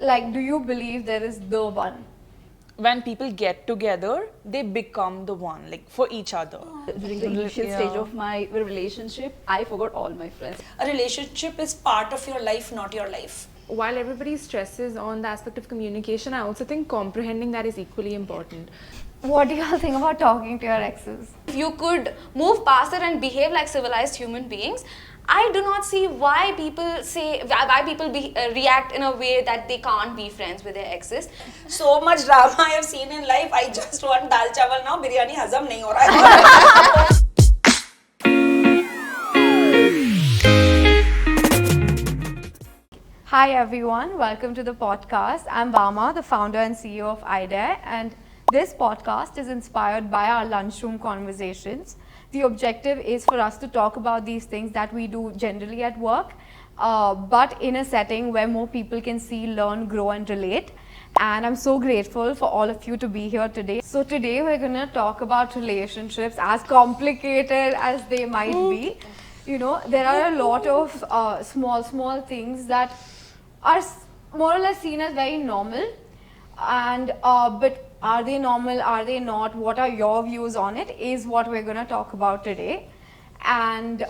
do you believe there is the one? When people get together, they become the one, like for each other. During the initial stage of my relationship, I forgot all my friends. A relationship is part of your life, not your life. While everybody stresses on the aspect of communication, I also think comprehending that is equally important. What do y'all think about talking to your exes? If you could move past it and behave like civilized human beings, I do not see why people react in a way that they can't be friends with their exes. So much drama I have seen in life. I just want dal chawal now. Biryani hazam nahi ho raha hai. Hi everyone, welcome to the podcast. I'm Vama, the founder and CEO of iDare, and this podcast is inspired by our lunchroom conversations. The objective is for us to talk about these things that we do generally at work, but in a setting where more people can see, learn, grow and relate. And I'm so grateful for all of you to be here today. So today we're going to talk about relationships, as complicated as they might be. You know, there are a lot of small things that are more or less seen as very normal, and but are they normal, are they not, what are your views on it, is what we're going to talk about today. And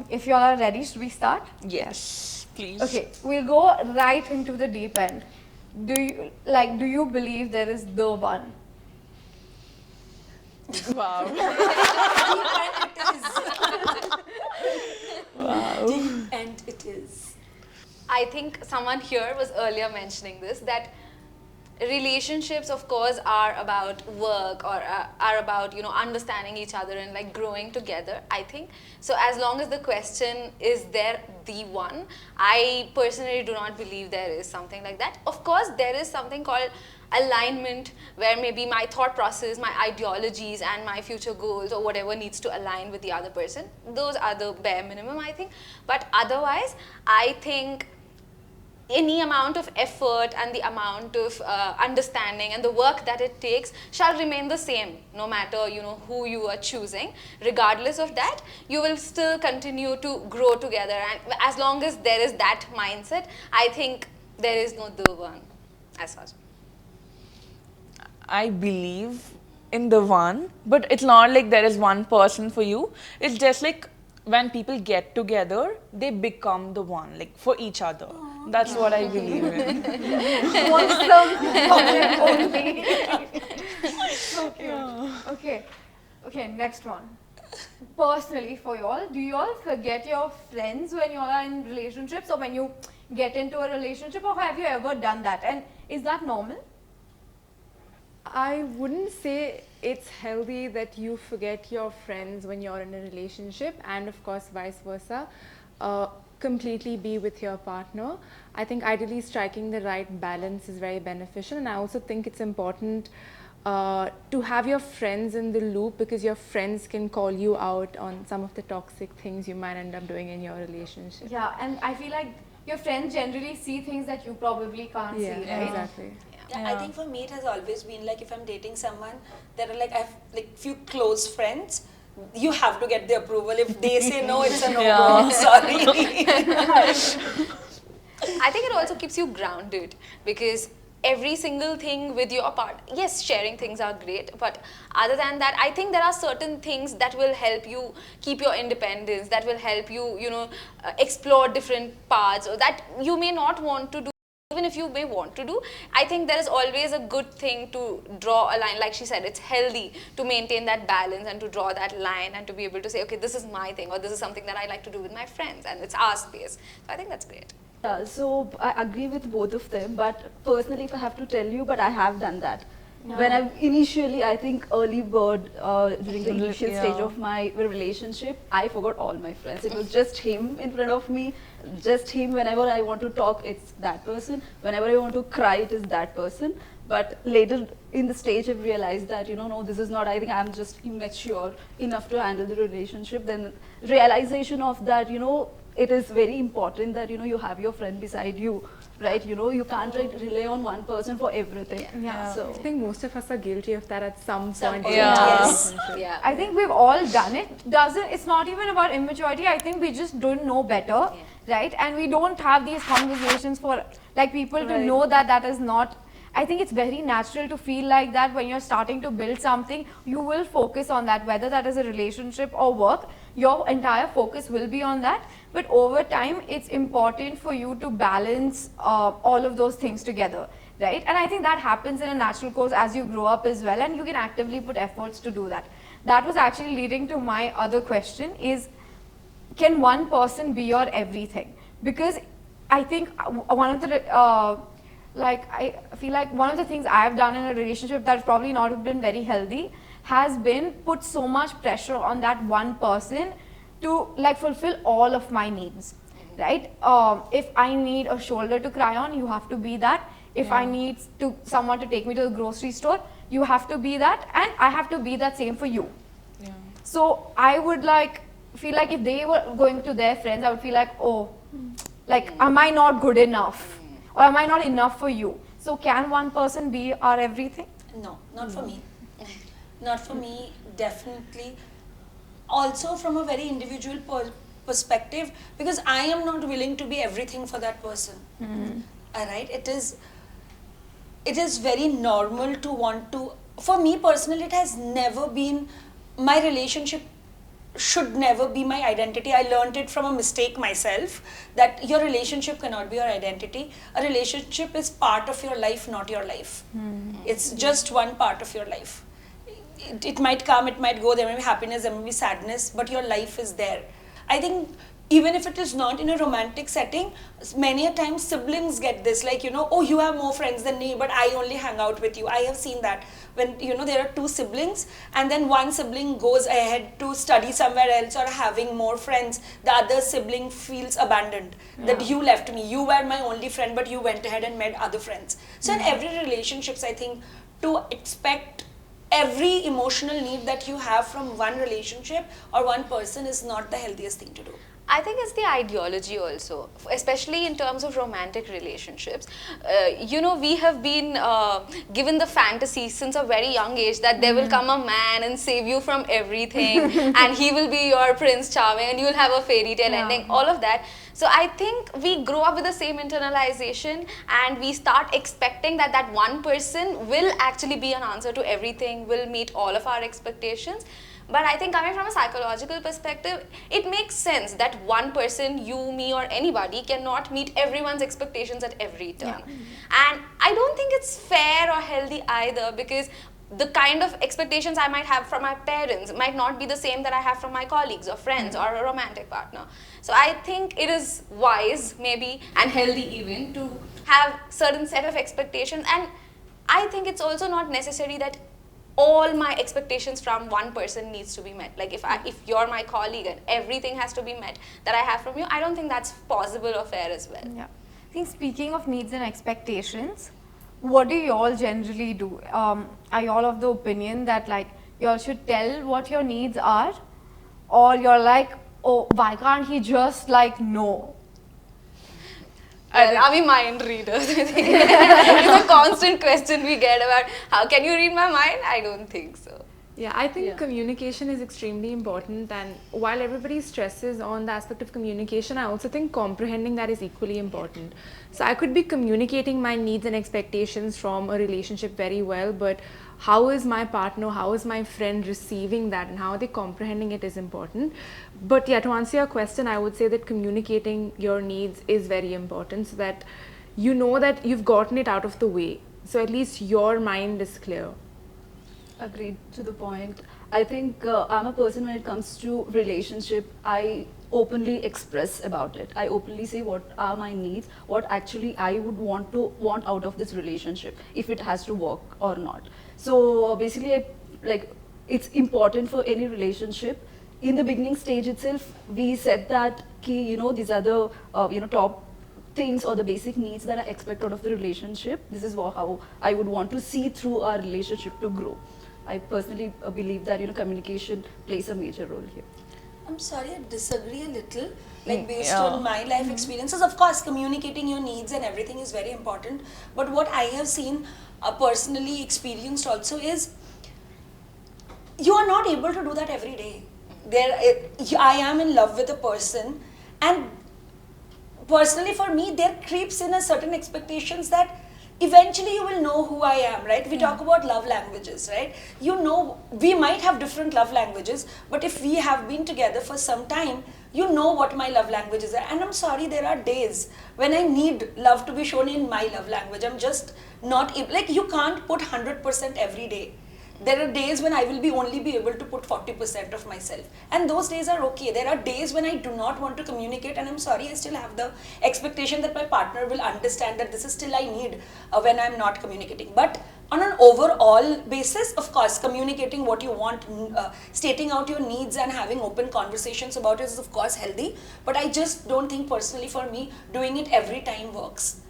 if you all are ready, should we start? Yes, please. Okay, we'll go right into the deep end. Do you believe there is the one? Wow. And it is. I think someone here was earlier mentioning this, that relationships of course are about work or are about, you know, understanding each other and like growing together, I think. So as long as the question is there the one, I personally do not believe there is something like that. Of course there is something called alignment, where maybe my thought process, my ideologies and my future goals or whatever needs to align with the other person. Those are the bare minimum, I think. But otherwise I think any amount of effort and the amount of understanding and the work that it takes shall remain the same, no matter, you know, who you are choosing. Regardless of that, you will still continue to grow together, and as long as there is that mindset, I think there is no the one as such. I believe in the one, but it's not like there is one person for you. It's just like when people get together, they become the one, like for each other. That's what I believe in. Only. So cute. Okay, next one. Personally, for y'all, do you all forget your friends when you all are in relationships, or when you get into a relationship, or have you ever done that? And is that normal? I wouldn't say it's healthy that you forget your friends when you're in a relationship, and of course vice versa. Completely be with your partner. I think ideally striking the right balance is very beneficial, and I also think it's important to have your friends in the loop, because your friends can call you out on some of the toxic things you might end up doing in your relationship. Yeah, and I feel like your friends generally see things that you probably can't see, right? Exactly. Yeah, I think for me it has always been like, if I'm dating someone, there are like, I have like few close friends. You have to get the approval. If they say no, it's a no-go. Sorry. I think it also keeps you grounded, because every single thing with your partner, yes, sharing things are great, but other than that, I think there are certain things that will help you keep your independence, that will help you, you know, explore different paths, or that you may not want to do. Even if you may want to do, I think there is always a good thing to draw a line. Like she said, it's healthy to maintain that balance and to draw that line and to be able to say, okay, this is my thing, or this is something that I like to do with my friends, and it's our space. So I think that's great. Yeah, so I agree with both of them, but personally, if I have to tell you, but I have done that. Yeah. When I think early bird, during the initial stage of my relationship, I forgot all my friends. It was just him in front of me, just him. Whenever I want to talk, it's that person. Whenever I want to cry, it is that person. But later in the stage, I've realized that, you know, no, this is not, I think I'm just immature enough to handle the relationship. Then realization of that, you know, it is very important that, you know, you have your friend beside you, right? You know, you can't rely on one person for everything. Yeah. So I think most of us are guilty of that at some point. point, in our yes. relationship. Yeah. I think we've all done it. It's not even about immaturity. I think we just don't know better. right? And we don't have these conversations for like people to know that that is not. I think it's very natural to feel like that when you're starting to build something, you will focus on that, whether that is a relationship or work, your entire focus will be on that. But over time, it's important for you to balance all of those things together, right? And I think that happens in a natural course as you grow up as well, and you can actively put efforts to do that. That was actually leading to my other question is, can one person be your everything? Because I think one of the I feel like one of the things I've done in a relationship that's probably not been very healthy has been put so much pressure on that one person to like fulfill all of my needs, right? If I need a shoulder to cry on, you have to be that. If I need someone to take me to the grocery store, you have to be that, and I have to be that same for you. So I would feel like if they were going to their friends, I would feel like, oh, like am I not good enough? Or am I not enough for you? So can one person be our everything? No, not for me. Not for me, definitely. Also from a very individual perspective, because I am not willing to be everything for that person. Alright, it is very normal to want to, for me personally, it has never been, my relationship should never be my identity. I learned it from a mistake myself, that your relationship cannot be your identity. A relationship is part of your life, not your life. It's just one part of your life. It might come, it might go, there may be happiness, there may be sadness, but your life is there. I think even if it is not in a romantic setting, many a time siblings get this, like, oh, you have more friends than me, but I only hang out with you. I have seen that when, there are two siblings and then one sibling goes ahead to study somewhere else or having more friends, the other sibling feels abandoned, that you left me, you were my only friend, but you went ahead and made other friends. So in every relationships, I think to expect every emotional need that you have from one relationship or one person is not the healthiest thing to do. I think it's the ideology also, especially in terms of romantic relationships. We have been given the fantasy since a very young age that there will come a man and save you from everything and he will be your Prince Charming and you'll have a fairy tale ending, all of that. So I think we grow up with the same internalization and we start expecting that that one person will actually be an answer to everything, will meet all of our expectations. But I think coming from a psychological perspective, it makes sense that one person, you, me or anybody cannot meet everyone's expectations at every turn. And I don't think it's fair or healthy either, because the kind of expectations I might have from my parents might not be the same that I have from my colleagues or friends or a romantic partner. So I think it is wise maybe and healthy even to have certain set of expectations, and I think it's also not necessary that all my expectations from one person needs to be met. Like if you're my colleague and everything has to be met that I have from you, I don't think that's possible or fair as well. Yeah. I think speaking of needs and expectations, what do you all generally do? Are you all of the opinion that like you all should tell what your needs are, or you're like, oh, why can't he just like know? Well, are we mind readers? I think it's a constant question we get about how can you read my mind? I don't think so. Yeah, I think communication is extremely important, and while everybody stresses on the aspect of communication, I also think comprehending that is equally important. So I could be communicating my needs and expectations from a relationship very well, but how is my partner, how is my friend receiving that, and how are they comprehending it is important. But yeah, to answer your question, I would say that communicating your needs is very important, so that you know that you've gotten it out of the way. So at least your mind is clear. Agreed to the point. I think I'm a person when it comes to relationship, I openly express about it. I openly say what are my needs, what actually I would want out of this relationship, if it has to work or not. So basically, it's important for any relationship. In the beginning stage itself, we said that these are the top things or the basic needs that I expect out of the relationship. This is how I would want to see through our relationship to grow. I personally believe that communication plays a major role here. I'm sorry, I disagree a little. Like based on my life experiences, of course, communicating your needs and everything is very important. But what I have seen, personally experienced also, is you are not able to do that every day. I am in love with a person, and personally for me, there creeps in a certain expectations that eventually you will know who I am, right? We talk about love languages, right? You know, we might have different love languages, but if we have been together for some time, you know what my love languages are. And I'm sorry, there are days when I need love to be shown in my love language. I'm just not, like, you can't put 100% every day. There are days when I will only be able to put 40% of myself, and those days are okay. There are days when I do not want to communicate, and I'm sorry, I still have the expectation that my partner will understand that this is still I need when I'm not communicating. But on an overall basis, of course, communicating what you want, stating out your needs and having open conversations about it is of course healthy, but I just don't think personally for me doing it every time works.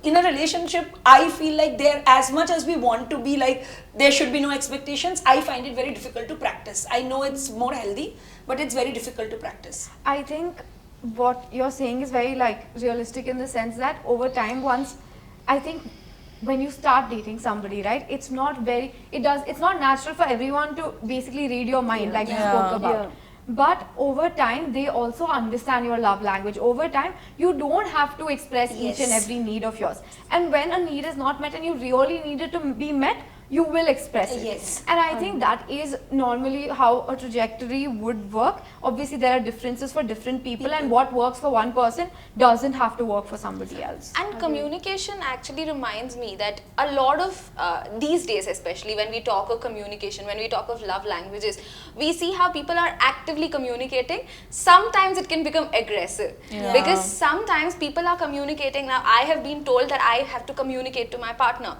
In a relationship, I feel like there, as much as we want to be like there should be no expectations, I find it very difficult to practice. I know it's more healthy, but it's very difficult to practice. I think what you're saying is very like realistic in the sense that over time, once, I think when you start dating somebody, right, it's not natural for everyone to basically read your mind like we spoke about. But over time, they also understand your love language. Over time, you don't have to express each and every need of yours. And when a need is not met and you really need it to be met, you will express it. Yes. And I think that is normally how a trajectory would work. Obviously, there are differences for different people, and what works for one person doesn't have to work for somebody else. And communication actually reminds me that a lot of these days, especially when we talk of communication, when we talk of love languages, we see how people are actively communicating. Sometimes it can become aggressive because sometimes people are communicating. Now, I have been told that I have to communicate to my partner.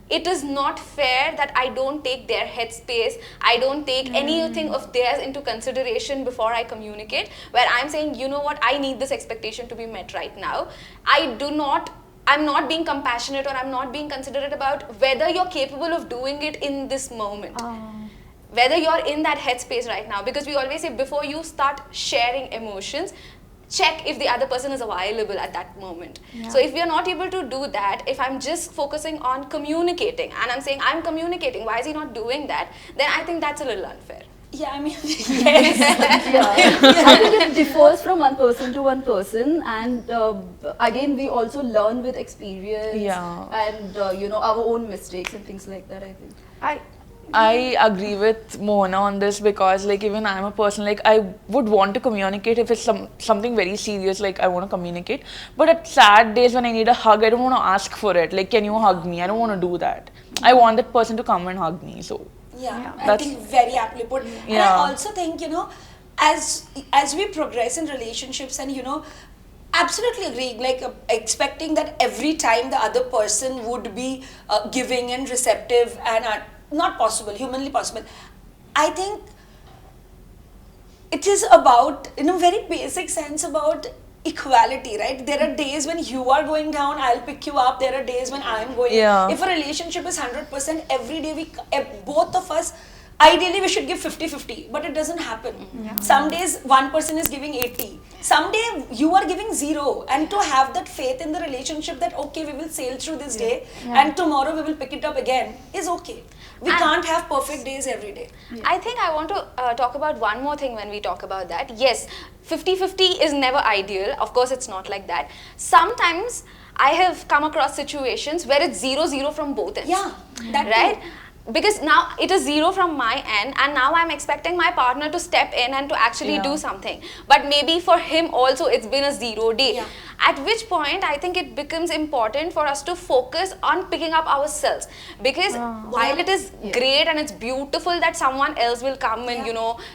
It is not fair that I don't take their headspace, I don't take anything of theirs into consideration before I communicate, where I'm saying, you know what, I need this expectation to be met right now. I'm not being compassionate, or I'm not being considerate about whether you're capable of doing it in this moment. Whether you're in that headspace right now, because we always say before you start sharing emotions, check if the other person is available at that moment. So if we are not able to do that, if I'm just focusing on communicating and I'm saying I'm communicating, why is he not doing that, then I think that's a little unfair. Yeah, I mean, yes. I think it differs from one person to one person, and again, we also learn with experience and our own mistakes and things like that. I think. I agree with Mona on this, because like even I'm a person, like I would want to communicate if it's something very serious, like I want to communicate. But at sad days when I need a hug, I don't want to ask for it. Like, can you hug me? I don't want to do that. I want that person to come and hug me. So I think very aptly put. And I also think, as we progress in relationships, and absolutely agree, like expecting that every time the other person would be giving and receptive and not possible, humanly possible. I think it is about, in a very basic sense, about equality, right? There are days when you are going down, I'll pick you up. There are days when I'm going. If a relationship is 100%, every day both of us, ideally we should give 50-50, but it doesn't happen. Some days one person is giving 80. Someday you are giving 0, and to have that faith in the relationship that okay, we will sail through this day and tomorrow we will pick it up again is okay. We can't have perfect days every day. I think I want to talk about one more thing when we talk about that. Yes, 50-50 is never ideal. Of course, it's not like that. Sometimes I have come across situations where it's 0-0 from both ends. Yeah, that right? too. Because now it is 0 from my end, and now I'm expecting my partner to step in and to actually do something. But maybe for him also it's been a 0 day. At which point I think it becomes important for us to focus on picking up ourselves. Because while it is great and it's beautiful that someone else will come and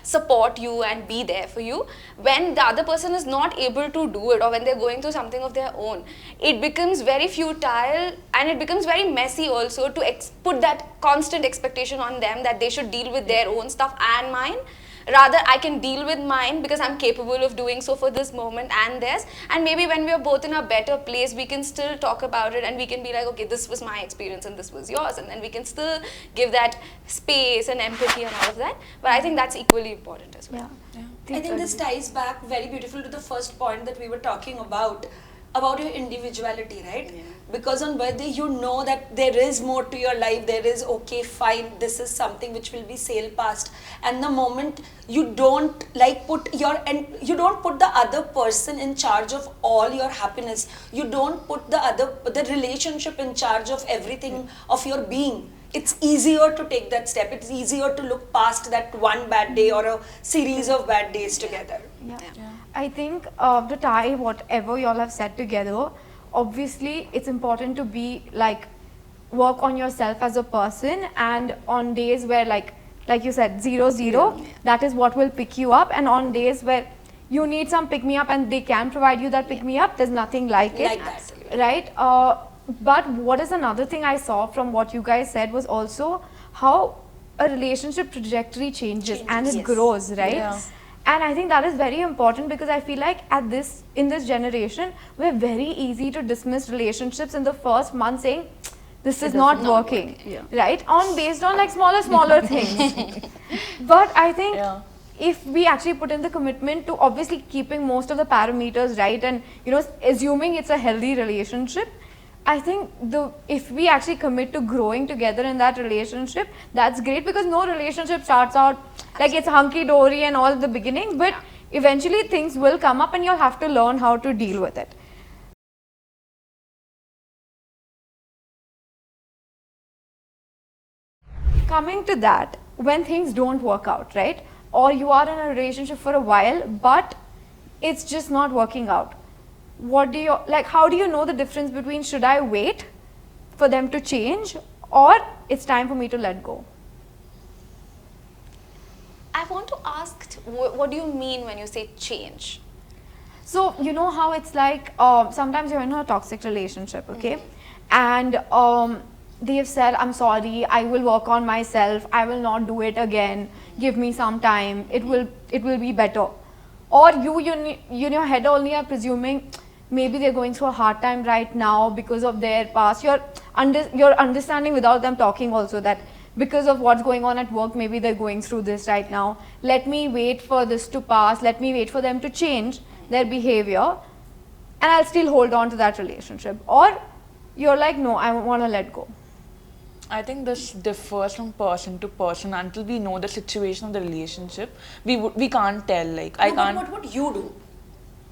support you and be there for you, when the other person is not able to do it, or when they're going through something of their own, it becomes very futile, and it becomes very messy also to put that constant expectation on them that they should deal with their own stuff and mine. Rather, I can deal with mine because I'm capable of doing so for this moment and theirs. And maybe when we are both in a better place, we can still talk about it, and we can be like, okay, this was my experience and this was yours. And then we can still give that space and empathy and all of that. But I think that's equally important as well. I think this ties back very beautiful to the first point that we were talking about. about your individuality, right? Because on birthday you know that there is more to your life, there is okay, fine, this is something which will be sailed past, and the moment you don't like you don't put the other person in charge of all your happiness, you don't put the relationship in charge of everything of your being, it's easier to take that step, it's easier to look past that one bad day or a series of bad days together. I think to tie whatever y'all have said together, obviously it's important to be like work on yourself as a person, and on days where like you said 0-0, that is what will pick you up, and on days where you need some pick me up and they can provide you that pick me up, there's nothing like it, that. right? But what is another thing I saw from what you guys said was also how a relationship trajectory changes and it grows, right? Yes. And I think that is very important, because I feel like in this generation, we're very easy to dismiss relationships in the first month saying, this is not working, right? Based on like smaller things. But I think if we actually put in the commitment to obviously keeping most of the parameters right, and assuming it's a healthy relationship, I think if we actually commit to growing together in that relationship, that's great, because no relationship starts out like it's hunky-dory and all at the beginning, but eventually things will come up and you'll have to learn how to deal with it. Coming to that, when things don't work out, right? Or you are in a relationship for a while, but it's just not working out. How do you know the difference between should I wait for them to change or it's time for me to let go? I want to ask, what do you mean when you say change? So, you know how it's like, sometimes you're in a toxic relationship, okay? And they have said, I'm sorry, I will work on myself, I will not do it again, give me some time, it will be better. Or you in your head only are presuming, maybe they're going through a hard time right now because of their past. You're understanding without them talking also that because of what's going on at work, maybe they're going through this right now. Let me wait for this to pass. Let me wait for them to change their behavior, and I'll still hold on to that relationship. Or you're like, no, I want to let go. I think this differs from person to person. Until we know the situation of the relationship, we can't tell. Like I can't. What would you do?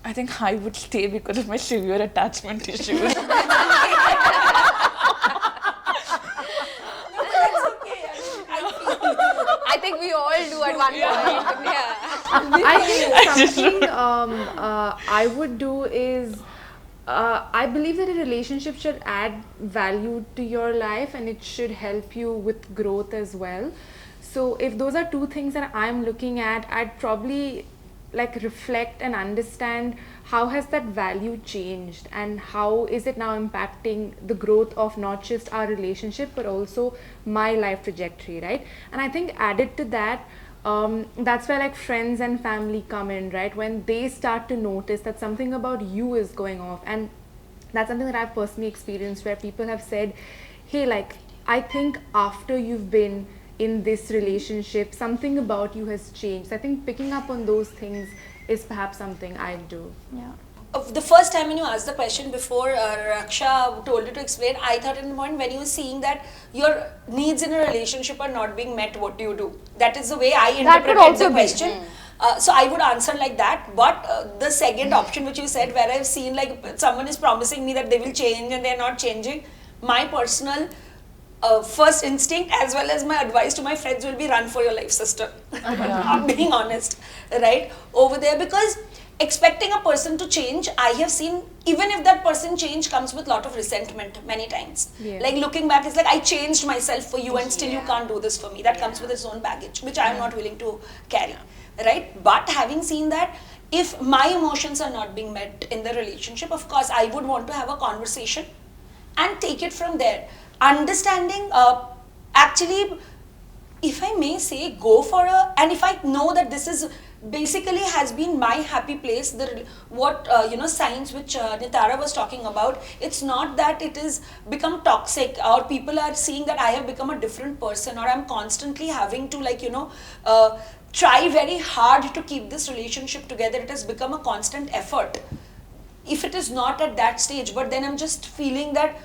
I think I would stay because of my severe attachment issues. I think we all do at one point. Yeah. I think something I would do is, I believe that a relationship should add value to your life and it should help you with growth as well. So if those are two things that I'm looking at, I'd probably like reflect and understand how has that value changed and how is it now impacting the growth of not just our relationship but also my life trajectory, right? And I think added to that, that's where like friends and family come in, right? When they start to notice that something about you is going off, and that's something that I've personally experienced where people have said, hey, like I think after you've been in this relationship, something about you has changed. I think picking up on those things is perhaps something I'd do. Yeah. The first time when you asked the question before Raksha told you to explain, I thought in the moment when you were seeing that your needs in a relationship are not being met, what do you do? That is the way I interpreted the question. So I would answer like that, but the second option which you said, where I've seen like someone is promising me that they will change and they're not changing, my personal first instinct as well as my advice to my friends will be run for your life, sister. I'm being honest, right? Over there, because expecting a person to change, I have seen, even if that person change comes with a lot of resentment many times. Yeah. Like looking back, it's like I changed myself for you and still you can't do this for me. That comes with its own baggage, which I am not willing to carry, right? But having seen that, if my emotions are not being met in the relationship, of course, I would want to have a conversation and take it from there. Understanding, actually, if I may say, go for and if I know that this is basically has been my happy place, signs which Nitara was talking about, it's not that it is become toxic or people are seeing that I have become a different person or I'm constantly having to try very hard to keep this relationship together. It has become a constant effort. if it is not at that stage, but then I'm just feeling that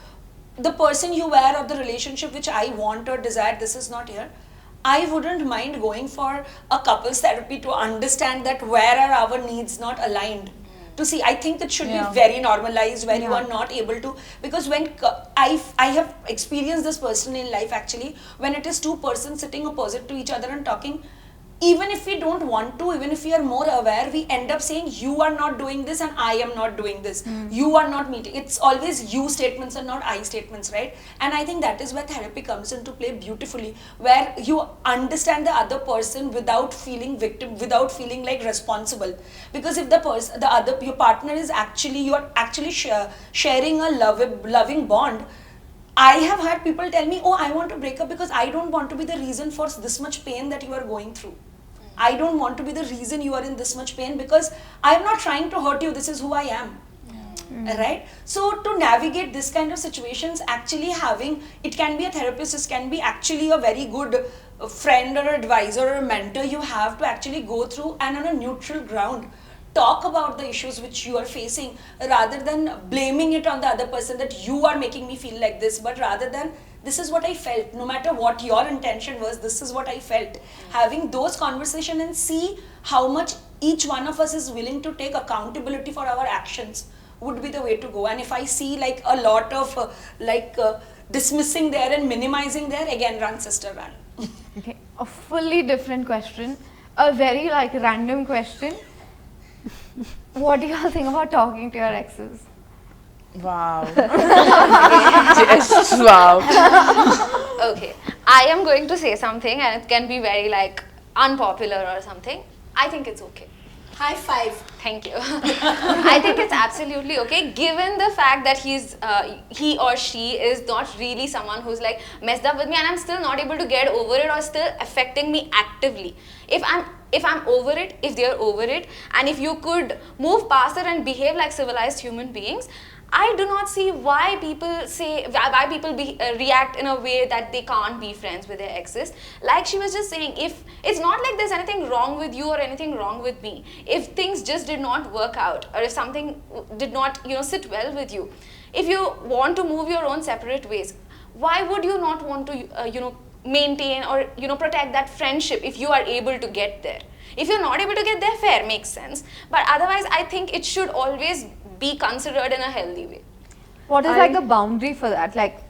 the person you were or the relationship which I want or desire, this is not here, I wouldn't mind going for a couples therapy to understand that where are our needs not aligned. To see, I think it should be very normalized where you are not able to, because when I have experienced this person in life actually, when it is two persons sitting opposite to each other and talking, even if we don't want to, even if we are more aware, we end up saying you are not doing this and I am not doing this. You are not meeting. It's always you statements and not I statements, right? And I think that is where therapy comes into play beautifully, where you understand the other person without feeling victim, without feeling like responsible. Because if your partner is actually, you are actually sharing a loving bond. I have had people tell me, oh, I want to break up because I don't want to be the reason for this much pain that you are going through. I don't want to be the reason you are in this much pain because I am not trying to hurt you. This is who I am. Right? So to navigate this kind of situations, actually having, it can be a therapist, it can be actually a very good friend or advisor or mentor you have to actually go through and on a neutral ground talk about the issues which you are facing, rather than blaming it on the other person that you are making me feel like this, but rather than this is what I felt, no matter what your intention was, this is what I felt. Having those conversations and see how much each one of us is willing to take accountability for our actions would be the way to go. And if I see like a lot of dismissing there and minimizing there, again, run sister, run. Okay, a fully different question, a very like random question. What do you all think about talking to your exes? Wow. Yes, wow. Okay, I am going to say something and it can be very like unpopular or something. I think it's okay. High five. Thank you. I think it's absolutely okay, given the fact that he or she is not really someone who's like messed up with me and I'm still not able to get over it or still affecting me actively. If I'm over it, if they're over it, and if you could move past it and behave like civilized human beings, I do not see why people react in a way that they can't be friends with their exes. Like she was just saying, if it's not like there's anything wrong with you or anything wrong with me, if things just did not work out or if something did not sit well with you, if you want to move your own separate ways, why would you not want to maintain or protect that friendship if you are able to get there? If you're not able to get there, fair, makes sense, but otherwise I think it should always be considered in a healthy way. What is like the boundary for that? Like,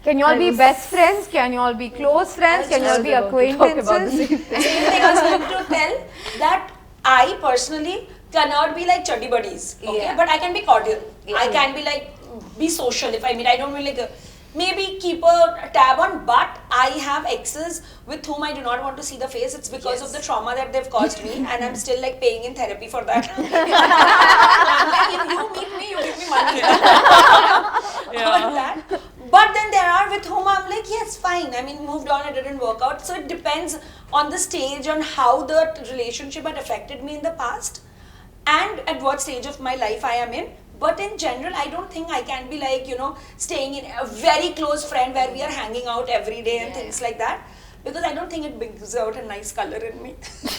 can you all be best friends? Can you all be close friends? Can you all be acquaintances? Same thing I was going to tell, that I personally cannot be like chuddy buddies, okay? But I can be cordial. I can be like, be social if I meet. I don't really like maybe keep a tab on, but I have exes with whom I do not want to see the face. It's because of the trauma that they've caused me, and I'm still like paying in therapy for that. Like, if you meet me, you give me money. On that. But then there are with whom I'm like, yes, fine. I mean, moved on, it didn't work out. So it depends on the stage, on how the relationship had affected me in the past, and at what stage of my life I am in. But in general, I don't think I can be like, staying in a very close friend where we are hanging out every day and things like that. Because I don't think it brings out a nice color in me.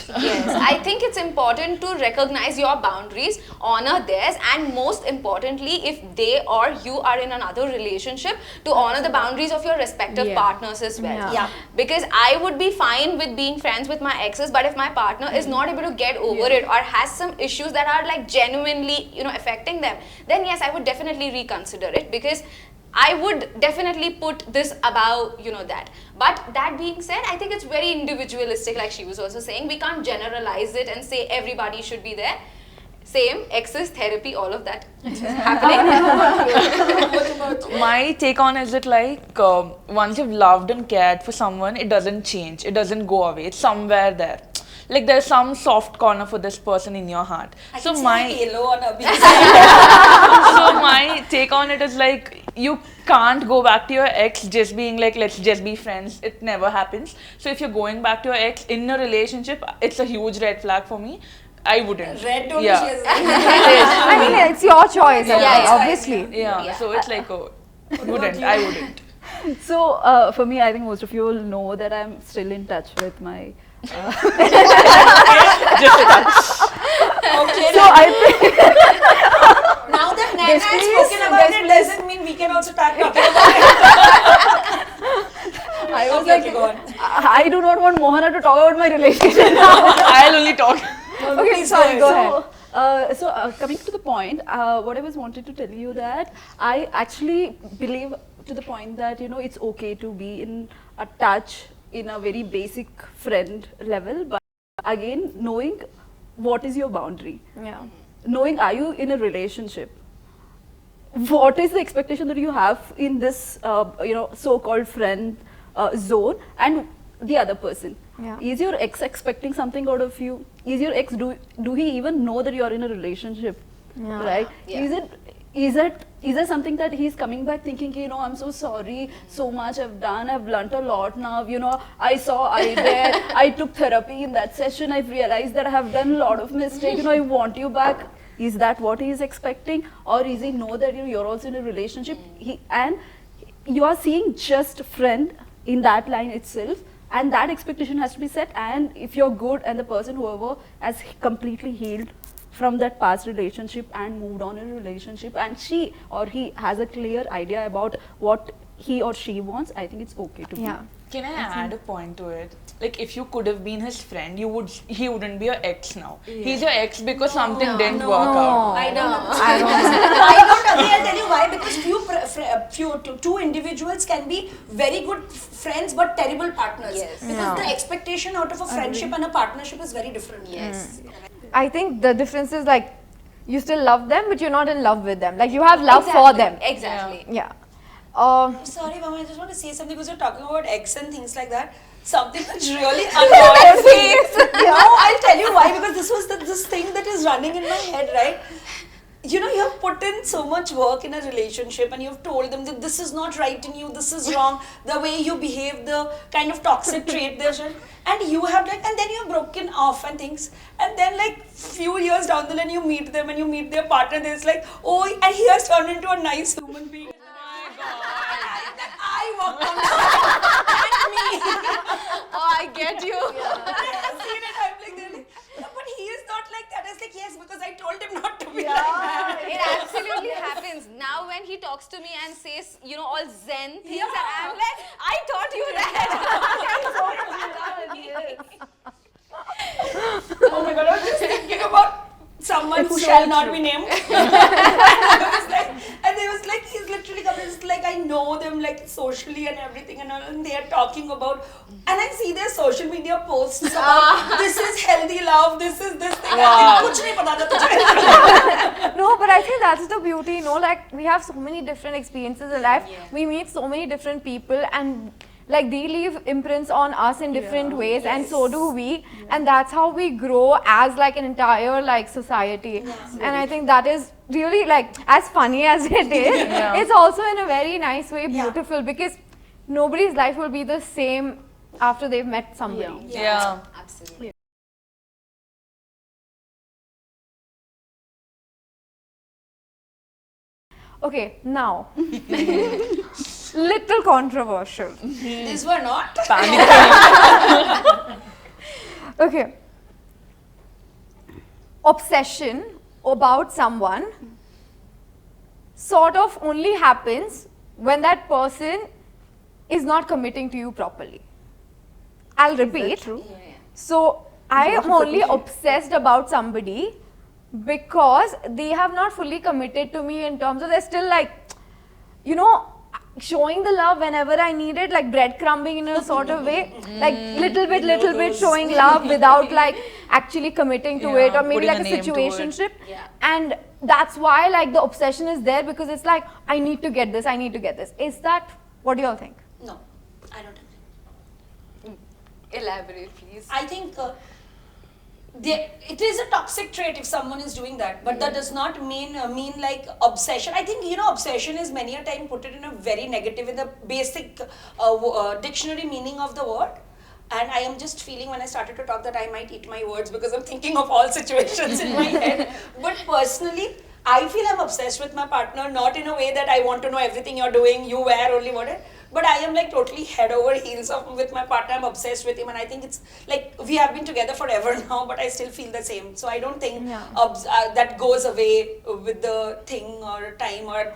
Yes, I think it's important to recognize your boundaries, honor theirs, and most importantly, if they or you are in another relationship, to honor the boundaries of your respective partners as well. Yeah. Because I would be fine with being friends with my exes, but if my partner is not able to get over it or has some issues that are like genuinely, affecting them, then yes, I would definitely reconsider it, because I would definitely put this above, that. But that being said, I think it's very individualistic, like she was also saying. We can't generalize it and say everybody should be there. Same, exes, therapy, all of that is happening. My take on is that like once you've loved and cared for someone, it doesn't change. It doesn't go away. It's somewhere there. Like there's some soft corner for this person in your heart. I can see a halo on a So my take on it is like, you can't go back to your ex just being like, let's just be friends. It never happens. So if you're going back to your ex in a relationship, it's a huge red flag for me. I wouldn't. Red don't I mean, it's your choice, obviously. Yeah, so it's like, I wouldn't. So for me, I think most of you will know that I'm still in touch with my Just a touch. Okay. so I think Now Yes, I've please. spoken about Yes, it please. doesn't mean we can also start talking about it. I was Okay, like, go on. I do not want Mohana to talk about my relationship. I'll only talk. Okay, sorry, go ahead. So coming to the point, what I was wanted to tell you that I actually believe to the point that it's okay to be in a touch in a very basic friend level, but again knowing what is your boundary, Yeah. knowing are you in a relationship, what is the expectation that you have in this so-called friend zone, and the other person. Yeah. Is your ex expecting something out of you? Is your ex do he even know that you are in a relationship? Yeah. Right? Yeah. Is there something that he's coming back thinking, I'm so sorry, so much I've learnt a lot now, I saw iDare, I took therapy in that session, I've realized that I have done a lot of mistakes, I want you back. Is that what he is expecting? Or is he know that you're also in a relationship? And you are seeing just friend in that line itself, and that expectation has to be set. And if you're good and the person whoever has completely healed from that past relationship and moved on in a relationship, and she or he has a clear idea about what he or she wants, I think it's okay to Yeah. Can I add a point to it? Like, if you could have been his friend, he wouldn't be your ex now. He's your ex because something didn't work out. I don't agree. I'll tell you why. Because two individuals can be very good friends but terrible partners. Yes. Because the expectation out of a friendship and a partnership is very different. Yes. I think the difference is like you still love them, but you're not in love with them. Like you have love for them. Exactly. Yeah. Sorry, Mama, I just want to say something because you're talking about ex and things like that. Something which really annoys me. No, I'll tell you why. Because this was this thing that is running in my head, right? You have put in so much work in a relationship and you've told them that this is not right in you, this is wrong, the way you behave, the kind of toxic trait there's, and you have and then you're broken off and things, and then like few years down the line you meet them and you meet their partner and it's like, oh, and he has turned into a nice human being. I walked on and me. Oh, I get you. I have seen it. I'm like, they're like, "No, but he is not like that." I was like, yes, because I told him not to be like that. It absolutely happens. Now when he talks to me and says, all zen things, and I'm like, I taught you that. Oh my god, I was just thinking about someone who shall not be named. And they was like, he's literally coming, it's like I know them like socially and everything and all, and they are talking about, and I see their social media posts about this is healthy love, this is this thing. Wow. Kuch nahi pata tha tujhe. No, but I think that's the beauty, like we have so many different experiences in life. Yeah. We meet so many different people and like they leave imprints on us in different ways, and so do we, and that's how we grow as like an entire like society. And I think that is really like as funny as it is, it's also in a very nice way beautiful, because nobody's life will be the same after they've met somebody. Yeah. Absolutely. Okay, now little controversial. These were not. Okay. Obsession about someone sort of only happens when that person is not committing to you properly. I'll repeat. true? So I am only obsessed about somebody because they have not fully committed to me in terms of they're still like, showing the love whenever I need it, like breadcrumbing in a sort of way, like little bit showing love without like actually committing to it, or maybe putting like a a name to it. situationship. Yeah. And that's why like the obsession is there, because it's like, I need to get this, I need to get this. Is that, what do you all think? No, I don't agree. Elaborate, please. I think it is a toxic trait if someone is doing that, but that does not mean like obsession. I think obsession is many a time put it in a very negative, in the basic dictionary meaning of the word. And I am just feeling when I started to talk that I might eat my words because I'm thinking of all situations in my head. But personally, I feel I'm obsessed with my partner, not in a way that I want to know everything you're doing, you wear only what. but I am like totally head over heels with my partner. I'm obsessed with him, and I think it's like we have been together forever now, but I still feel the same. So I don't think that goes away with the thing or time or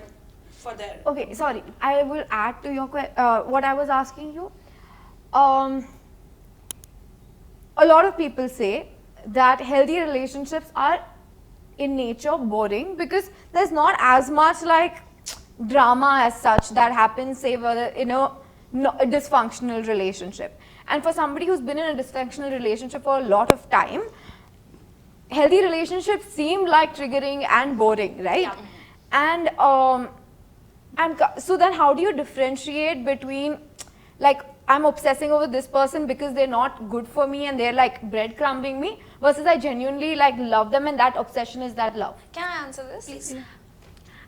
for there. Okay, sorry. I will add to your what I was asking you. A lot of people say that healthy relationships are in nature boring because there's not as much like drama as such that happens, say, whether in a dysfunctional relationship. And for somebody who's been in a dysfunctional relationship for a lot of time, healthy relationships seem like triggering and boring, right? Yeah. And so then how do you differentiate between like I'm obsessing over this person because they're not good for me and they're like breadcrumbing me versus I genuinely like love them and that obsession is that love? Can I answer this? Please.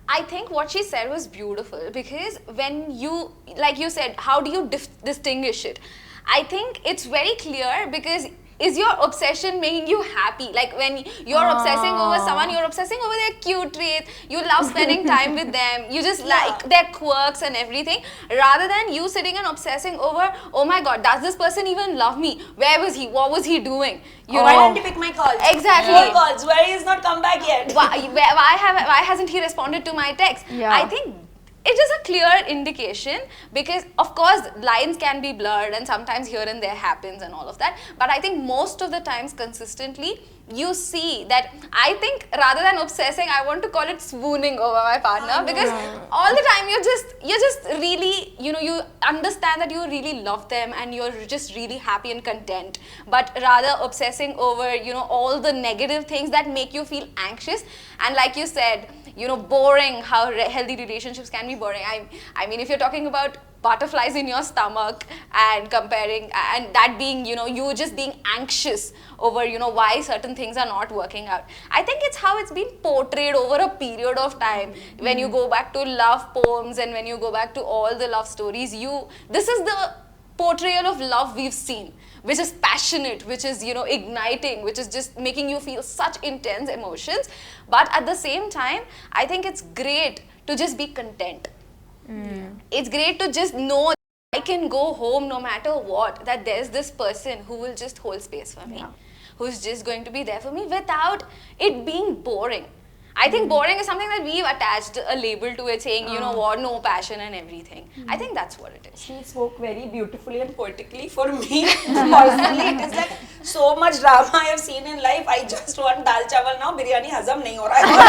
I think what she said was beautiful because when you, like you said, how do you distinguish it? I think it's very clear because is your obsession making you happy? Like when you're obsessing over someone, you're obsessing over their cute traits, you love spending time with them, you just like their quirks and everything, rather than you sitting and obsessing over, oh my god, does this person even love me? Where was he? What was he doing? You know? Why didn't he pick my calls? Exactly. 4 calls. Why he's not come back yet? Why hasn't he responded to my text? Yeah. I think it is a clear indication because of course lines can be blurred and sometimes here and there happens and all of that, but I think most of the times consistently you see that. I think rather than obsessing, I want to call it swooning over my partner because all the time you're just really, you know, you understand that you really love them and you're just really happy and content, but rather obsessing over, you know, all the negative things that make you feel anxious. And like you said, you know, boring, how healthy relationships can be boring. I mean, if you're talking about butterflies in your stomach and comparing and that being, you know, you just being anxious over, you know, why certain things are not working out. I think it's how it's been portrayed over a period of time. When you go back to love poems and when you go back to all the love stories, this is the portrayal of love we've seen, which is passionate, which is, you know, igniting, which is just making you feel such intense emotions. But at the same time, I think it's great to just be content. It's great to just know I can go home no matter what, that there's this person who will just hold space for me, who's just going to be there for me without it being boring. I think boring is something that we've attached a label to it, saying, you know what, no passion and everything. I think that's what it is. She spoke very beautifully and poetically. For me, personally, it is like so much drama I have seen in life. I just want dal chawal now. Biryani hazam nahi ho raha hai.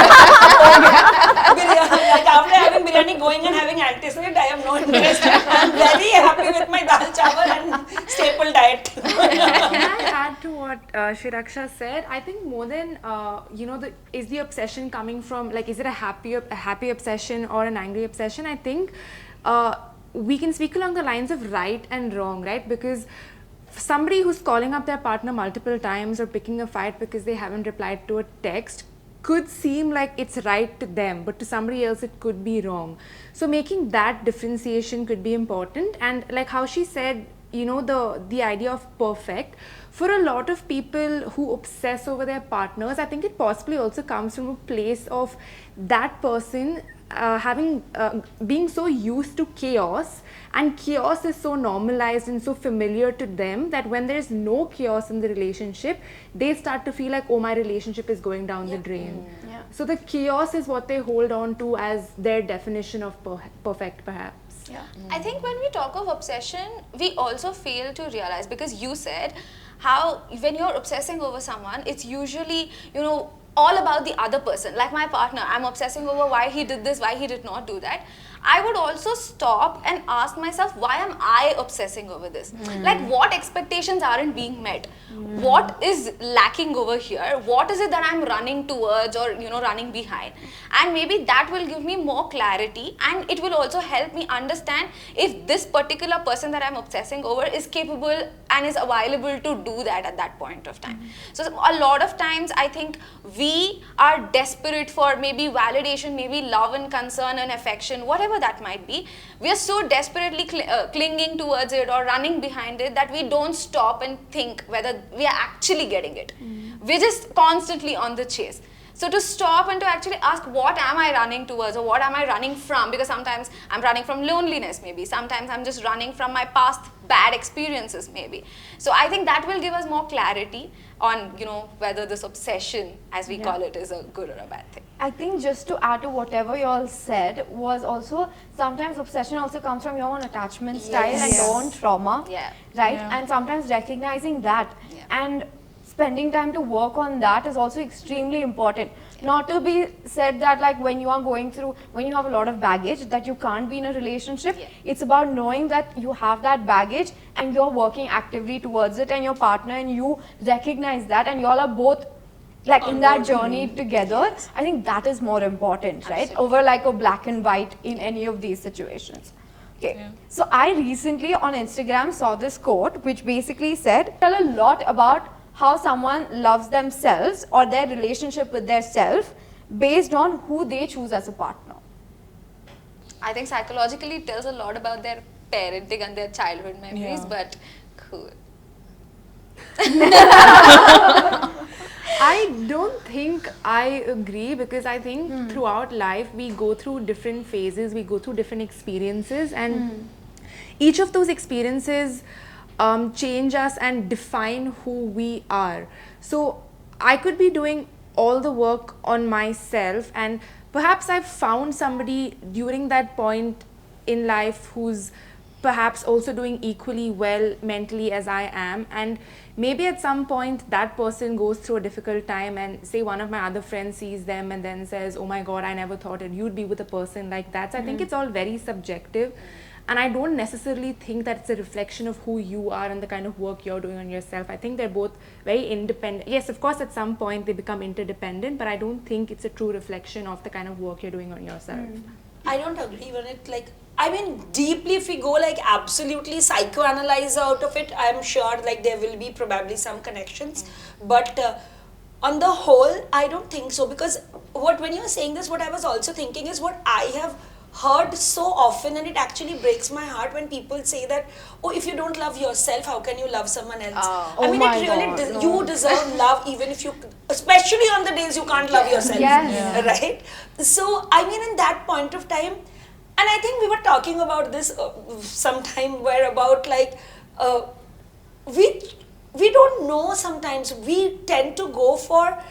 Like after having biryani, going and having antacid, I have no interest. I'm very happy with my dal chawal and staple diet. Can I add to what Shiraksha said? I think more than you know, is the obsession coming from, like, is it a happy obsession or an angry obsession? I think we can speak along the lines of right and wrong, right? Because somebody who's calling up their partner multiple times or picking a fight because they haven't replied to a text could seem like it's right to them, but to somebody else it could be wrong. So making that differentiation could be important. And like how she said, you know, the idea of perfect, for a lot of people who obsess over their partners, I think it possibly also comes from a place of that person being so used to chaos, and chaos is so normalized and so familiar to them that when there is no chaos in the relationship, they start to feel like, oh, my relationship is going down the drain. So the chaos is what they hold on to as their definition of perfect, perhaps. I think when we talk of obsession, we also fail to realize, because you said how when you're obsessing over someone, it's usually, you know, all about the other person. Like my partner, I'm obsessing over why he did this, why he did not do that. I would also stop and ask myself, why am I obsessing over this? Like, what expectations aren't being met? What is lacking over here? What is it that I'm running towards or, you know, running behind? And maybe that will give me more clarity, and it will also help me understand if this particular person that I'm obsessing over is capable and is available to do that at that point of time. So a lot of times I think we are desperate for maybe validation, maybe love and concern and affection, whatever that might be. We are so desperately clinging towards it or running behind it that we don't stop and think whether we are actually getting it. We're just constantly on the chase. So to stop and to actually ask, what am I running towards, or what am I running from? Because sometimes I'm running from loneliness, maybe. Sometimes I'm just running from my past bad experiences, maybe. So I think that will give us more clarity on, you know, whether this obsession, as we call it, is a good or a bad thing. I think just to add to whatever you all said was also sometimes obsession also comes from your own attachment style and your own trauma, right? And sometimes recognizing that and spending time to work on that is also extremely important. Not to be said that like when you are going through, when you have a lot of baggage, that you can't be in a relationship. It's about knowing that you have that baggage and you're working actively towards it, and your partner and you recognize that, and you all are both like in that journey together. I think that is more important, right? Over like a black and white in any of these situations. Okay, so I recently on Instagram saw this quote which basically said, tell a lot about how someone loves themselves or their relationship with their self based on who they choose as a partner. I think psychologically it tells a lot about their parenting and their childhood memories, but cool. I don't think I agree, because I think throughout life we go through different phases, we go through different experiences, and each of those experiences change us and define who we are. So I could be doing all the work on myself, and perhaps I've found somebody during that point in life who's perhaps also doing equally well mentally as I am, and maybe at some point that person goes through a difficult time, and say one of my other friends sees them and then says, oh my god, I never thought that you'd be with a person like that. So I think it's all very subjective, and I don't necessarily think that it's a reflection of who you are and the kind of work you're doing on yourself. I think they're both very independent. Yes, of course at some point they become interdependent, but I don't think it's a true reflection of the kind of work you're doing on yourself. I don't agree with it. Like, I mean, deeply, if we go like absolutely psychoanalyze out of it, I'm sure like there will be probably some connections. But on the whole, I don't think so. Because when you were saying this, what I was also thinking is what I have heard so often, and it actually breaks my heart when people say that, oh, if you don't love yourself, how can you love someone else? I mean, it really, you deserve love even if you, especially on the days you can't love yourself, right? So, I mean, in that point of time, and I think we were talking about this sometime where about like, we don't know sometimes, we tend to go for,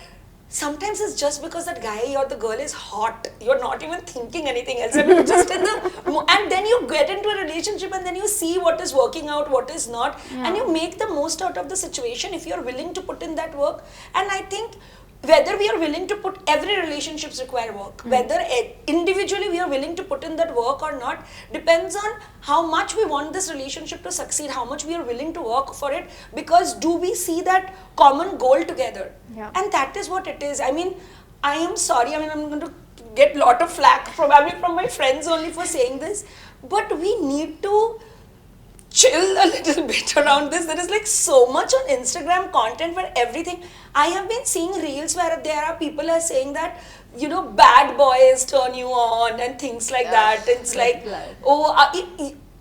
sometimes it's just because that guy or the girl is hot. You're not even thinking anything else. I mean, just in the, and then you get into a relationship and then you see what is working out, what is not, and you make the most out of the situation if you're willing to put in that work. And I think whether we are willing to put, every relationships require work, whether individually we are willing to put in that work or not, depends on how much we want this relationship to succeed, how much we are willing to work for it, because do we see that common goal together? And that is what it is. I mean, I am sorry, I mean, I'm going to get a lot of flack probably from my friends only for saying this, but we need to chill a little bit around this. There is like so much on Instagram content where everything, I have been seeing reels where there are people are saying that, you know, bad boys turn you on and things like that. It's like, oh,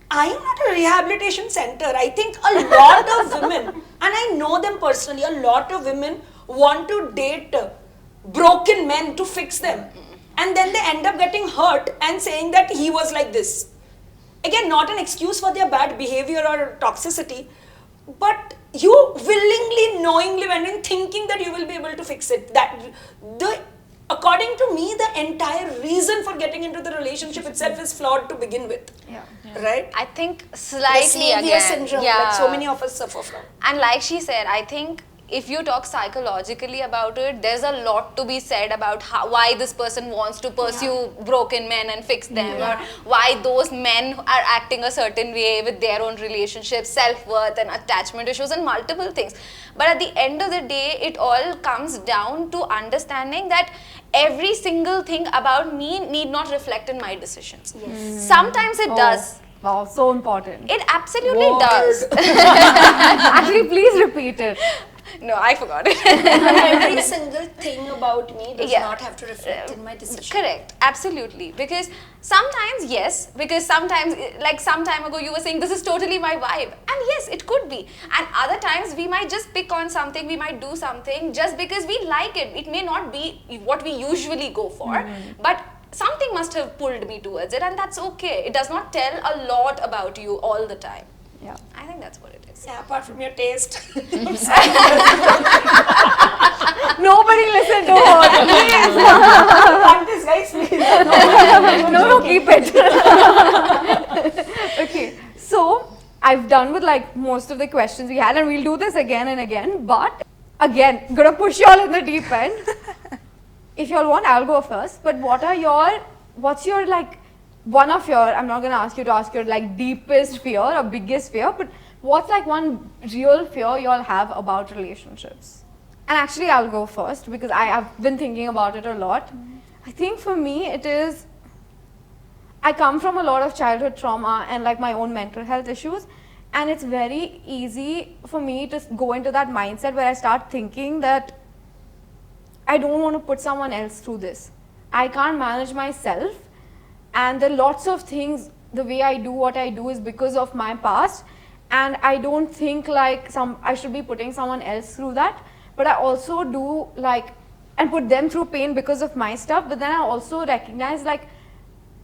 I am not a rehabilitation center. I think a lot of women, and I know them personally, a lot of women want to date broken men to fix them. And then they end up getting hurt and saying that he was like this. Again, not an excuse for their bad behavior or toxicity, but you willingly, knowingly went in thinking that you will be able to fix it. According to me, the entire reason for getting into the relationship itself is flawed to begin with. Right? I think slightly the savior syndrome that so many of us suffer from. And like she said, I think if you talk psychologically about it, there's a lot to be said about why this person wants to pursue broken men and fix them, or why those men are acting a certain way with their own relationships, self-worth and attachment issues and multiple things. But at the end of the day, it all comes down to understanding that every single thing about me need not reflect in my decisions. Sometimes it does. Wow, so important. It absolutely does. Actually, please repeat it. No, I forgot it. Every single thing about me does Yeah. not have to reflect in my decision. Correct, absolutely. Because sometimes, yes, because sometimes, like some time ago, you were saying this is totally my vibe. And yes, it could be. And other times, we might just pick on something, we might do something just because we like it. It may not be what we usually go for, but something must have pulled me towards it, and that's okay. It does not tell a lot about you all the time. Yeah. I think that's what it is. Yeah, apart from your taste. Nobody listen to her. This guys, please. No, keep it. Okay, so I've done with like most of the questions we had, and we'll do this again and again. But again, gonna push you all in the deep end. If you all want, I'll go first. But what's your like, one of your, I'm not gonna ask you to ask your like deepest fear or biggest fear, but what's like one real fear you all have about relationships? And actually, I'll go first because I have been thinking about it a lot. I think for me, it is, I come from a lot of childhood trauma and like my own mental health issues. And it's very easy for me to go into that mindset where I start thinking that I don't want to put someone else through this. I can't manage myself. And there are lots of things, the way I do what I do is because of my past. And I don't think like I should be putting someone else through that. But I also do like, and put them through pain because of my stuff. But then I also recognize like,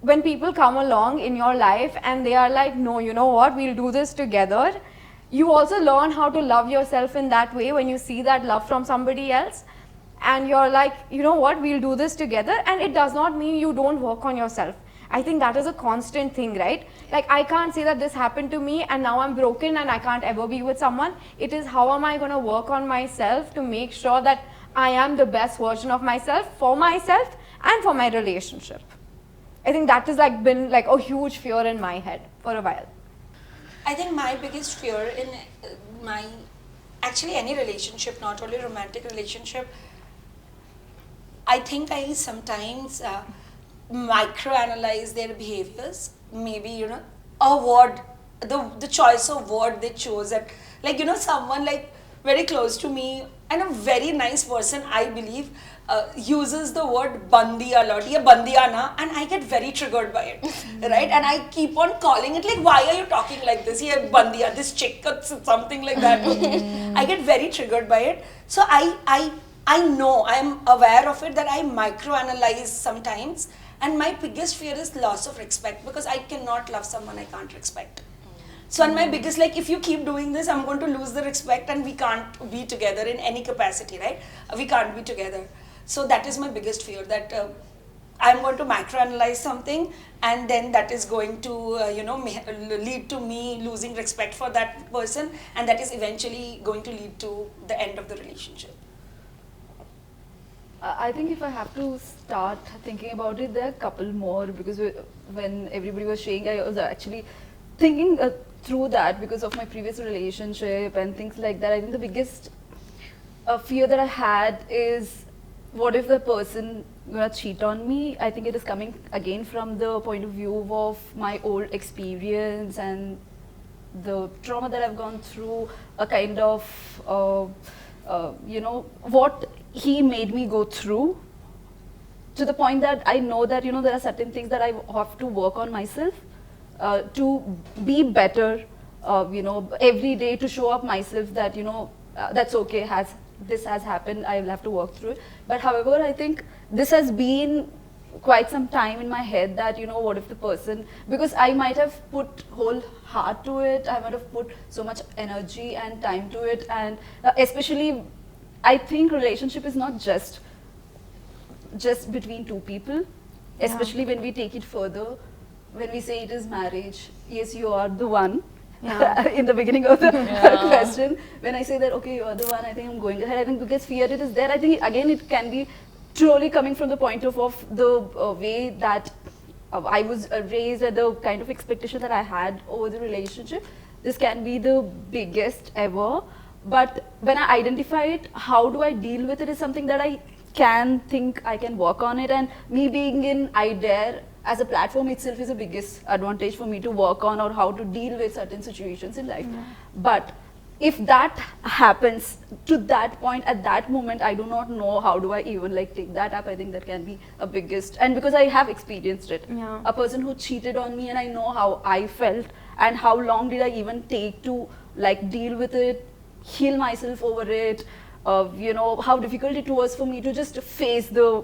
when people come along in your life and they are like, no, you know what, we'll do this together. You also learn how to love yourself in that way when you see that love from somebody else. And you're like, you know what, we'll do this together. And it does not mean you don't work on yourself. I think that is a constant thing, right? Like I can't say that this happened to me and now I'm broken and I can't ever be with someone. It is how am I going to work on myself to make sure that I am the best version of myself and for my relationship. I think that has like been like a huge fear in my head for a while. I think my biggest fear in actually any relationship, not only romantic relationship, I think I sometimes microanalyze their behaviors. Maybe, a word, the choice of word they chose. That, like, someone like very close to me and a very nice person, I believe, uses the word bandi a lot. Ye bandiya na, and I get very triggered by it, right? And I keep on calling it like, why are you talking like this? Ye bandiya, this chick, something like that. I get very triggered by it. So I know, I'm aware of it, that I microanalyze sometimes. And my biggest fear is loss of respect, because I cannot love someone I can't respect. So, and my biggest, like, if you keep doing this, I'm going to lose the respect and we can't be together in any capacity, right? We can't be together. So that is my biggest fear, that I'm going to microanalyze something and then that is going to, lead to me losing respect for that person, and that is eventually going to lead to the end of the relationship. I think if I have to start thinking about it, there are a couple more, because when everybody was sharing, I was actually thinking through that because of my previous relationship and things like that. I think the biggest fear that I had is, what if the person gonna cheat on me? I think it is coming again from the point of view of my old experience and the trauma that I've gone through, a kind of, what he made me go through, to the point that I know that, there are certain things that I have to work on myself to be better, every day, to show up myself that, that's okay, this has happened, I will have to work through it. But however, I think this has been quite some time in my head that, what if the person, because I might have put whole heart to it, I might have put so much energy and time to it, and especially, I think relationship is not just between two people, especially when we take it further, when we say it is marriage. Yes, you are the one. Yeah. In the beginning of the question, when I say that, okay, you are the one, I think I'm going ahead. I think because fear it is there, I think again it can be truly coming from the point of the way that I was raised, and the kind of expectation that I had over the relationship. This can be the biggest ever. But when I identify it, how do I deal with it is something that I can think I can work on it. And me being in iDare as a platform itself is the biggest advantage for me to work on, or how to deal with certain situations in life. But if that happens to that point at that moment, I do not know how do I even like take that up. I think that can be a biggest, and because I have experienced it, Yeah. a person who cheated on me, and I know how I felt and how long did I even take to like deal with it, heal myself over it, you know, how difficult it was for me to just face the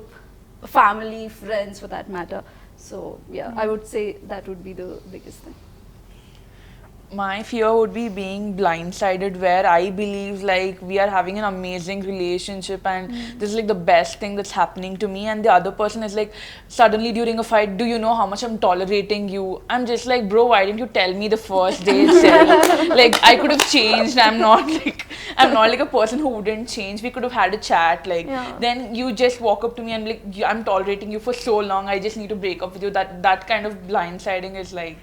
family, friends for that matter. So yeah, I would say that would be the biggest thing. My fear would be being blindsided, where I believe like we are having an amazing relationship and this is like the best thing that's happening to me, and the other person is like suddenly during a fight, do you know how much I'm tolerating you? I'm just like, bro, why didn't you tell me the first day itself? Like I could have changed. I'm not like a person who wouldn't change. We could have had a chat. Like then you just walk up to me and like, I'm tolerating you for so long, I just need to break up with you. That kind of blindsiding is like,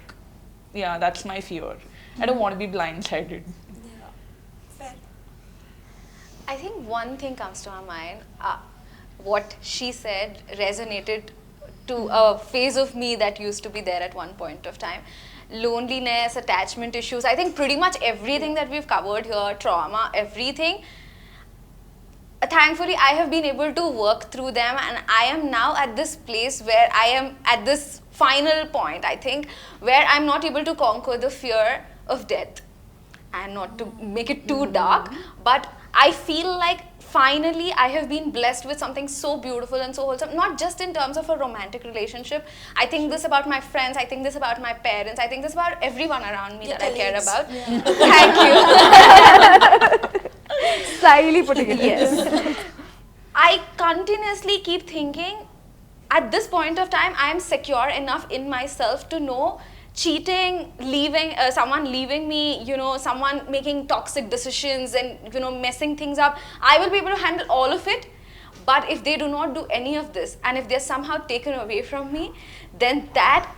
yeah, that's my fear. I don't want to be blindsided. Yeah. Fair. I think one thing comes to my mind. What she said resonated to a phase of me that used to be there at one point of time. Loneliness, attachment issues. I think pretty much everything that we've covered here, trauma, everything. Thankfully, I have been able to work through them, and I am now at this place where I am at this final point, I think, where I'm not able to conquer the fear of death. And not to make it too dark, but I feel like finally I have been blessed with something so beautiful and so wholesome, not just in terms of a romantic relationship. I think this about my friends, I think this about my parents, I think this about everyone around me Your that I care colleagues. about. Yeah. Thank you. Slyly putting it. Yes. I continuously keep thinking, at this point of time, I am secure enough in myself to know cheating, leaving, someone leaving me, you know, someone making toxic decisions and, you know, messing things up, I will be able to handle all of it. But if they do not do any of this, and if they're somehow taken away from me, then that,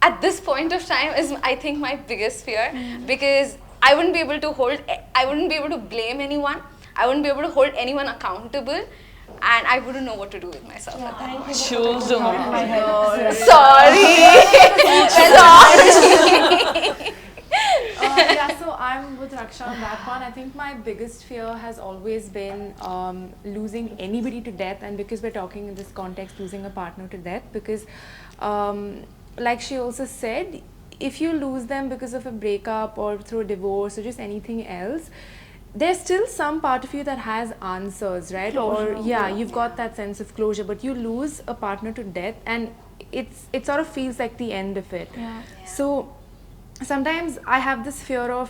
at this point of time, is, I think, my biggest fear. Because I wouldn't be able to blame anyone, I wouldn't be able to hold anyone accountable, and I wouldn't know what to do with myself at that point. Choose the Yeah, so I'm with Raksha on that one. I think my biggest fear has always been losing anybody to death, and because we're talking in this context, losing a partner to death, because like she also said, if you lose them because of a breakup or through a divorce or just anything else, there's still some part of you that has answers, right? Closure. Or you've got that sense of closure, but you lose a partner to death and it sort of feels like the end of it. Yeah. So sometimes I have this fear of,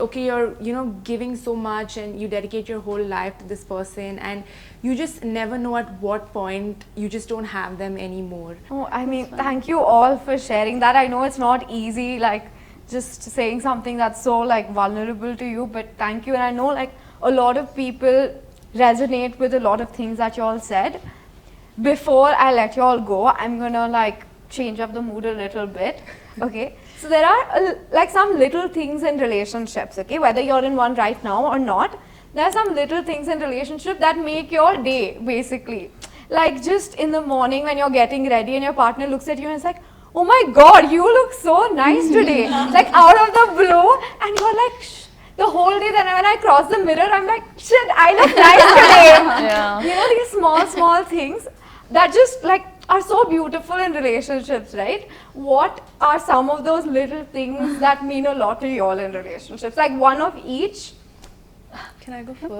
okay, you're giving so much and you dedicate your whole life to this person, and you just never know at what point you just don't have them anymore. Oh, I mean, thank you all for sharing that. I know it's not easy, like, just saying something that's so like vulnerable to you, but thank you. And I know like a lot of people resonate with a lot of things that you all said. Before I let you all go, I'm gonna like change up the mood a little bit. Okay, so there are like some little things in relationships, okay, whether you're in one right now or not, there are some little things in relationship that make your day, basically. Like just in the morning when you're getting ready and your partner looks at you and is like, oh my god, you look so nice today, like out of the blue, and you're like, shh. The whole day, then when I cross the mirror, I'm like, shit, I look nice today. Yeah. You know, these small things that just like are so beautiful in relationships, right? What are some of those little things that mean a lot to you all in relationships? Like one of each. Can I go first?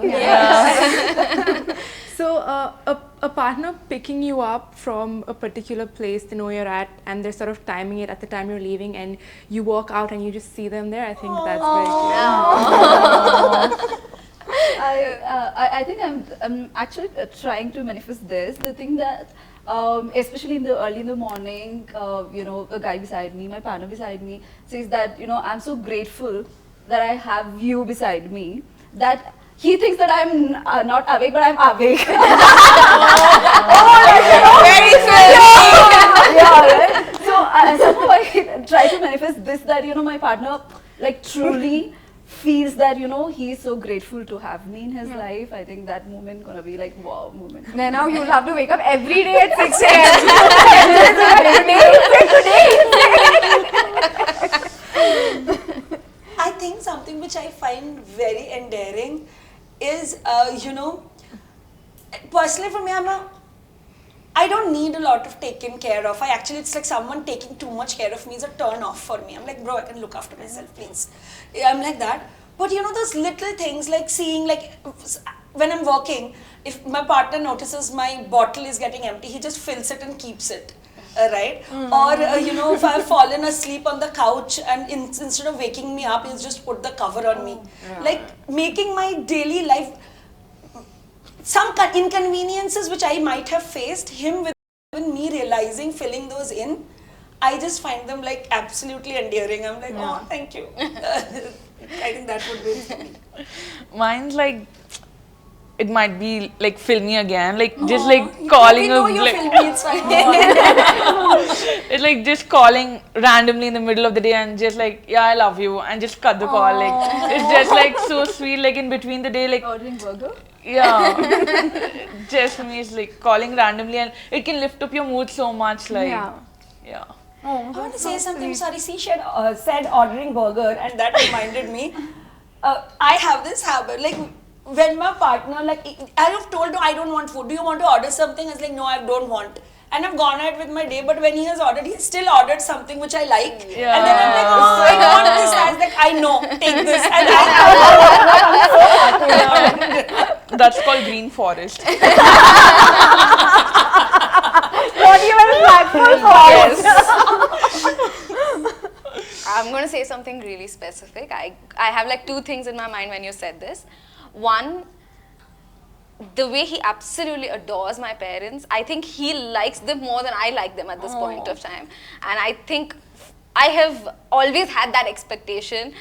So a partner picking you up from a particular place they know you're at, and they're sort of timing it at the time you're leaving, and you walk out and you just see them there. I think that's very cute. I think I'm actually trying to manifest this. The thing that, especially early in the morning, a guy beside me, my partner beside me, says that, I'm so grateful that I have you beside me, that he thinks that I'm not awake, but I'm awake. Very funny. Yeah, right? So somehow I try to manifest this, that, my partner, like, truly feels that, he's so grateful to have me in his life. I think that moment gonna be like, wow moment. Then now you'll have to wake up every day at 6 a.m. I think something which which I find very endearing is, personally for me, I don't need a lot of taken care of. It's like someone taking too much care of me is a turn off for me. I'm like, bro, I can look after myself, please. I'm like that. But those little things like seeing, like when I'm working, if my partner notices my bottle is getting empty, he just fills it and keeps it. Right? Or, if I've fallen asleep on the couch and instead of waking me up, he'll just put the cover on me. Like making my daily life, some inconveniences which I might have faced, him with me realizing, filling those in, I just find them like absolutely endearing. I'm like, oh, thank you. I think that would be it. Mine's like, it might be like filmy again, like just like calling a like, it's fine. it's like just calling randomly in the middle of the day and just like, yeah, I love you, and just cut the call. Like it's just like so sweet, like in between the day, like Ordering burger? yeah. Just for me, it's like calling randomly, and it can lift up your mood so much. Like yeah. I want to say something. Sorry, she said ordering burger, and that reminded me. I have this habit, like when my partner, like I have told him I don't want food. Do you want to order something? I was like, no, I don't want. And I've gone out with my day, but when he has ordered, he still ordered something which I like. Yeah. And then I'm like, oh, I want this. I was like, I know, take this. And That's called green forest. What even is blackpool forest? I'm going to say something really specific. I have like two things in my mind when you said this. One, the way he absolutely adores my parents. I think he likes them more than I like them at this point of time. And I think I have always had that expectation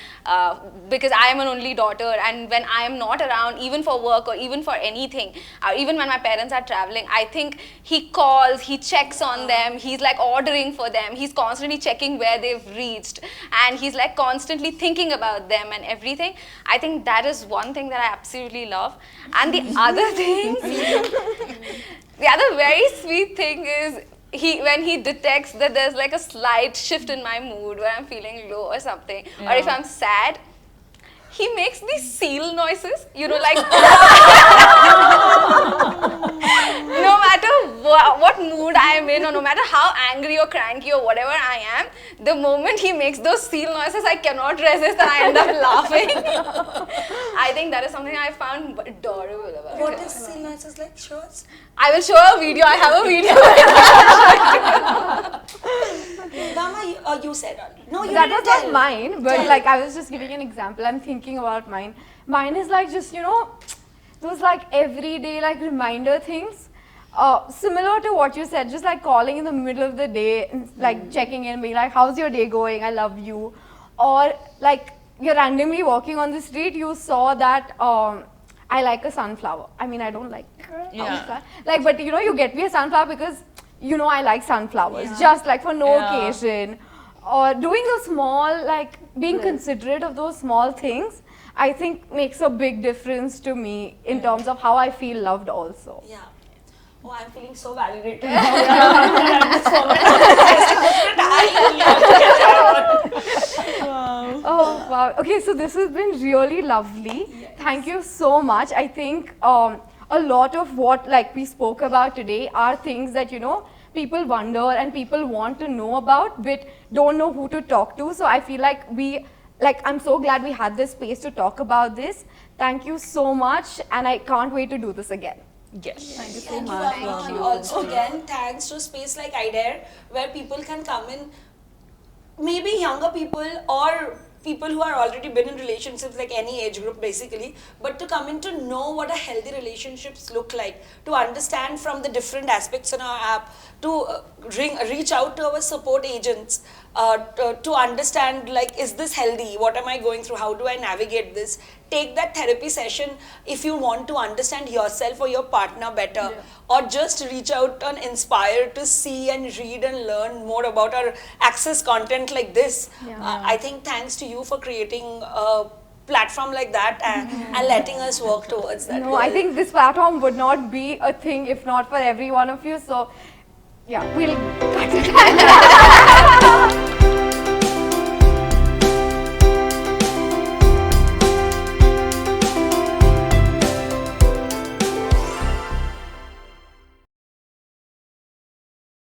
because I am an only daughter, and when I am not around, even for work or even for anything, even when my parents are traveling, I think he calls, he checks on them, he's like ordering for them, he's constantly checking where they've reached, and he's like constantly thinking about them and everything. I think that is one thing that I absolutely love. And the other thing, the other very sweet thing is, when he detects that there's like a slight shift in my mood, where I'm feeling low or something, or if I'm sad, he makes these seal noises, like no matter what mood I am in, or no matter how angry or cranky or whatever I am, the moment he makes those seal noises, I cannot resist and I end up laughing. I think that is something I found adorable about what him. is seal noises like? Show us. I will show a video. I have a video. Dama, you said no, you That didn't was not tell. mine, but Tell. like I was just giving an example. I'm thinking about mine. Mine is like just those like everyday like reminder things. Similar to what you said, just like calling in the middle of the day and like checking in, being like, how's your day going? I love you. Or like you're randomly walking on the street, you saw that I like a sunflower. I mean, I don't like sunflower. Like, but you get me a sunflower because I like sunflowers, just like for no occasion. Or doing those small, like being considerate of those small things, I think makes a big difference to me in terms of how I feel loved also. Yeah. Oh, I'm feeling so validated. Oh wow. Okay, so this has been really lovely. Yes. Thank you so much. I think a lot of what like we spoke about today are things that people wonder and people want to know about but don't know who to talk to. So I feel like I'm so glad we had this space to talk about this. Thank you so much, and I can't wait to do this again. Yes. Thank you so Thank you, much. Amma. And also again, thanks to a space like iDare, where people can come in, maybe younger people or people who are already been in relationships, like any age group basically, but to come in to know what a healthy relationships look like, to understand from the different aspects in our app, to reach out to our support agents, to understand like, is this healthy? What am I going through? How do I navigate this? Take that therapy session if you want to understand yourself or your partner better, or just reach out and inspire to see and read and learn more about our access content like this. I think thanks to you for creating a platform like that and letting us work towards that. No, I think this platform would not be a thing if not for every one of you. So yeah, we'll cut it.